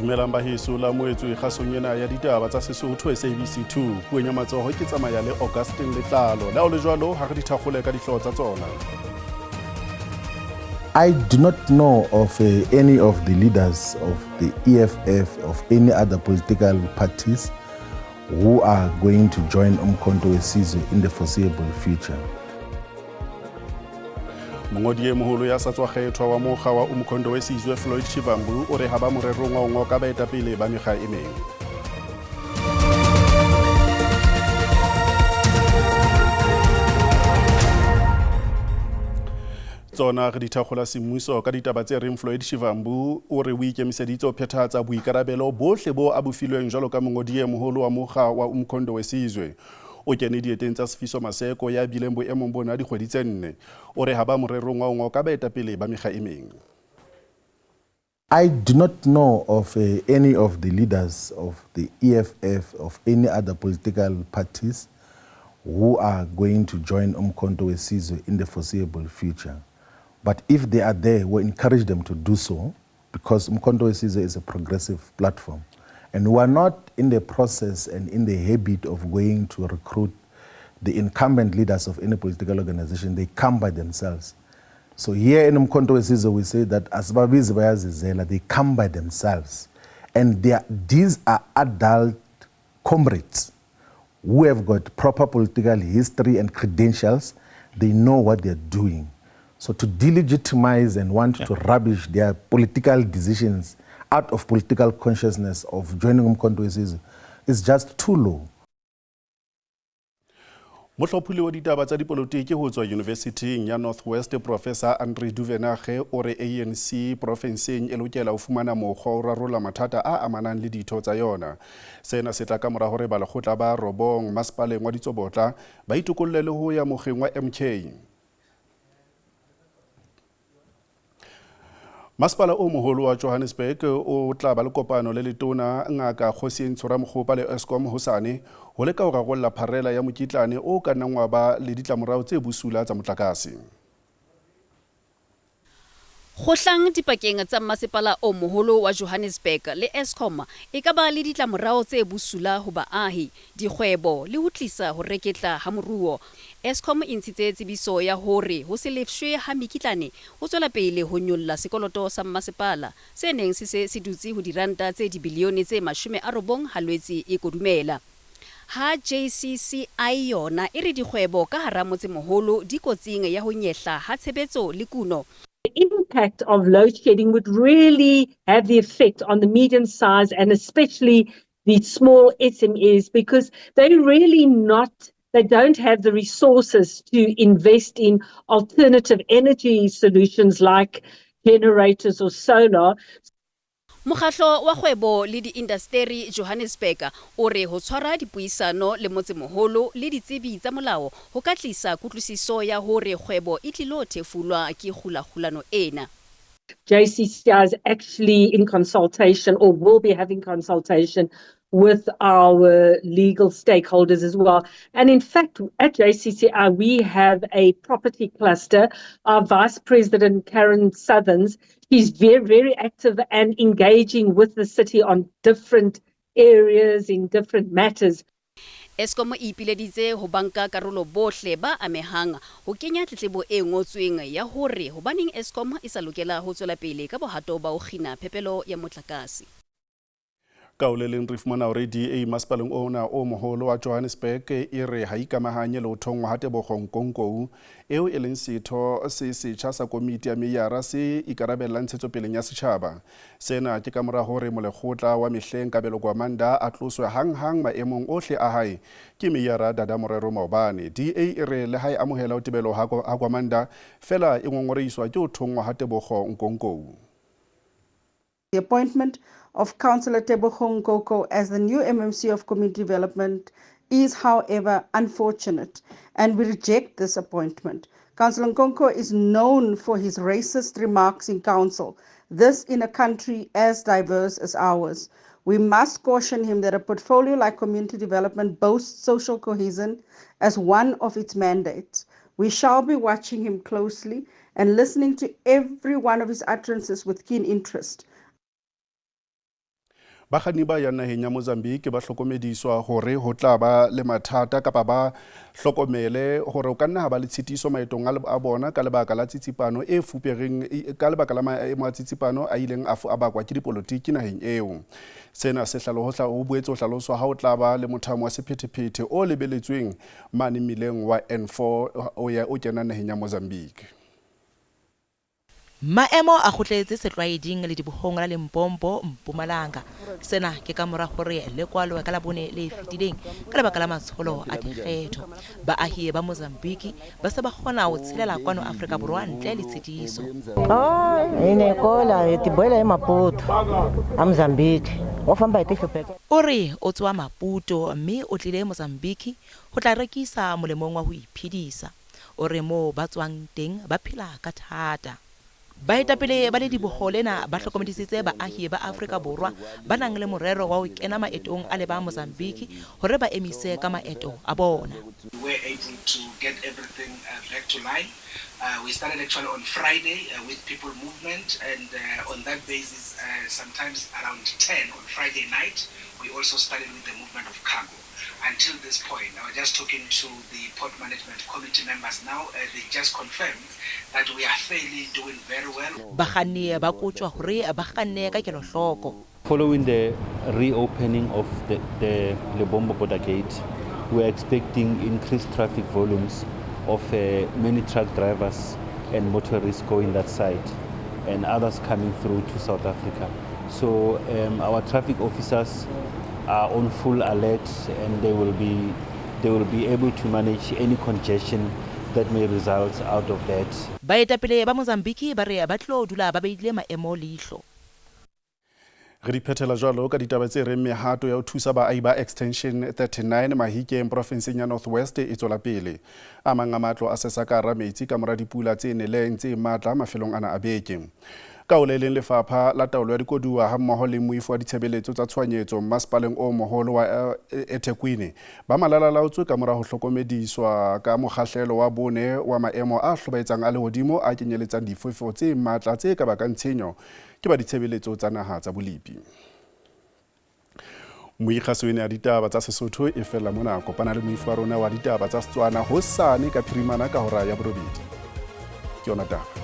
Dumelang baheso la moetswe kgasong ena ya ditaba tsa Sesotho SABC 2 puong ya matsoho ke tsamaya le Augustine Letlalo la o le jwalo ha re di thakgole ka dihlooho tsa tsona. I do not know of any of the leaders of the EFF of any other political parties who are going to join Umkhonto weSizwe in the foreseeable future. Mongodi e moholo ya sa tswa kgethwa wa mokga wa Umkhonto weSizwe Floyd Shivambu o re ha ba morerong wa ngo ka baetapele ba mekga e meng. Tsona re di thakgola semmuso ka ditaba tse reng Floyd Shivambu o re o ikemiseditse ho phethahatsa boikarabelo bohle bo a bofilweng jwalo ka mongodi e moholo wa mokga wa Umkhonto weSizwe. O kene dieteng tsa Sefiso Maseko ya bileng boemong bona dikgwedi tse 4 o re ha ba morerong wa ngo ka baetapele ba mekga e meng. I do not know of any of the leaders of the EFF of any other political parties who are going to join Umkhonto weSizwe in the foreseeable future. But if they are there, we encourage them to do so because Umkhonto weSizwe is a progressive platform. And we are not in the process and in the habit of going to recruit the incumbent leaders of any political organization. They come by themselves. So here in Umkhonto weSizwe, we say that asibabizi bayazizela, they come by themselves. And these are adult comrades who have got proper political history and credentials. They know what they're doing. So to delegitimize and want to rubbish their political decisions out of political consciousness of joining Umkhonto weSizwe is just too low. Mohlophuli wa ditaba tsa dipolotiki ho tswa University ya Northwest Professor Andre Duvenage o re ANC provinceng e lokela ho fumana mokgwa o rarolla mathata a amanang le ditho tsa yona. Sena se tla ka mora hore ba lekgotla ba Robong masepaleng wa Ditsobotla ba itokolle le ho ya mokgeng wa MK. Masepala o moholo wa Johannesburg o tla ba le kopano le letona ngaka Kgosientshora Mokgopa le Eskom hosane ho leka ho rarolla pharela ya mokitlane o ka nnang wa ba le ditlamorao tse busula tsa motlakase. Kgohlang dipakeng tsa masepala o moholo wa Johannesburg le Eskom e ka ba le ditlamorao tse busula ho baahi, dikgwebo le ho tlisa ho reketla ha moruo. Eskom e ntshitse tsebiso ya hore ho se lefshwe ha mekitlane ho tswela pele ho nyolla sekoloto sa masepala se neng se dutse ho diranta tse dibilione tse 90 ha lwetse e kodumela. Ha JCCI yona e re dikgwebo ka hara motse moholo di kotsing ya ho nyehla ha tshebetso le kuno. The impact of load shedding would really have the effect on the medium size and especially the small SMEs because they don't have the resources to invest in alternative energy solutions like generators or solar. Mokgatlo wa kgwebo le di-indasteri Johannesburg o re ho tshwara dipuisano le motse moholo le ditsebi tsa molao ho ka tlisa kutlwisiso ya hore kgwebo e tlilo thefulwa ke khulahulano ena. JCCI is actually in consultation or will be having consultation with our legal stakeholders as well. And in fact, at JCCI, we have a property cluster. Our Vice President, Karen Southerns, she's very, very active and engaging with the city on different areas in different matters. Eskom e ipileditse ho banka karolo bohle ba amehang ho kenya tletlebo e ngotsweng ya hore hobaneng Eskom e sa lokela ho tswela pele ka bohato ba ho kgina phepelo ya motlakase. Kaoleleng re fumana hore DA masepaleng ona o moholo wa Johannesburg e re ha ikamahanye le ho thongwa ha Tebogo Nkonkou eo e leng setho se setjha sa komiti ya meyara se ikarabella ntshetsopeleng ya setjhaba. Sena ke ka mora hore molekgotla wa mehleng Kabelo Gwamanda a tloswe hanghang maemong ohle a hae ke meyara Dada Morero Maobane. DA e re le hae amohela ho tebelo ha Gwamanda fela e ngongoreiswa ke ho thongwa ha Tebogo Nkonkou. The appointment of Councillor Tebogo Nkonkou as the new MMC of Community Development is, however, unfortunate, and we reject this appointment. Councillor Nkonkou is known for his racist remarks in council, this in a country as diverse as ours. We must caution him that a portfolio like community development boasts social cohesion as one of its mandates. We shall be watching him closely and listening to every one of his utterances with keen interest. Bakganni ba yang naheng ya Mozambique ba hlokomediswa hore ho tla ba le mathata kapa ba hlokomele hore o ka nna ha ba le tshitiso maetong a bona ka lebaka la tsitsipano e fupereng ka lebaka la maemo a tsitsipano a ileng a bakwa ke dipolotiki naheng eo. Sena se ho boetse ho hlaloswa ha o tla ba le mothamo wa sephethephethe o lebeletsweng mane mmileng wa N4 o kenang naheng ya Mozambique. Maemo a kgotletse setlwaeding le dibohong la Limpopo Mpumalanga. Sena ke ka mora hore lekwalo ka la bone le fetileng ka lebaka la matsholo a dikgetho. Baahi ba Mozambique ba se ba kgona ho tshelela kwano Afrika Borwa ntle le tshitiso. Ine kola etiboela e Maputo a Mozambique. O famba etihlopeka. Ore o tswa Maputo mme o tlile Mozambique ho tla rekisa molemong wa ho iphedisa. Ore mo ba tswang teng ba phela ka thata. Baetapele ba le diboho lena ba hlokomedisitse baahi ba Afrika Borwa ba nang le morero wa ho kena maetong a le ba Mozambique hore ba emise ka maeto a bona. We were able to get everything back to line. We started actually on Friday with people movement, and on that basis, sometimes around 10 on Friday night, we also started with the movement of cargo. Until this point, I was just talking to the port management committee members now, they just confirmed that we are fairly doing very well. Bakganni ba kotswa hore ba kganne ka kelohloko. Following the reopening of the Lebombo border gate, we are expecting increased traffic volumes of many truck drivers and motorists going that side and others coming through to South Africa. So our traffic officers are on full alert, and they will be able to manage any congestion that may result out of that. Baetapele ba Mozambique ba re ba tlo dula ba beile maemo leihlo. Re di phethela jwalo ka ditaba tse reng mehato ya ho thusa baahi ba extension 39 Mahikeng provinseng ya North West e tswela pele. A mang a matlo a sesakara metsi ka mora dipula tse neleng tse matla mafelong ana a beke. Ka o leleng lefapha la taolo ya dikoduwa ha mmoho le moifo wa ditshebeletso tsa tshwanyetso masepaleng o moholo wa eThekwini ba malalalaotswe ka mora ho hlokomediswa ka mokgahlelo wa bone wa maemo a hlobaetsang a lehodimo a kenyeletsang difefo tse matla tse ka bakang tshenyo ke ba ditshebeletso tsa naha tsa bolipi. Moikgasweni a ditaba tsa Sesotho e fela mona kopana le moifo wa rona wa ditaba tsa Setswana hosane ka phirimana ka hora ya borobedi. Ke yona taba.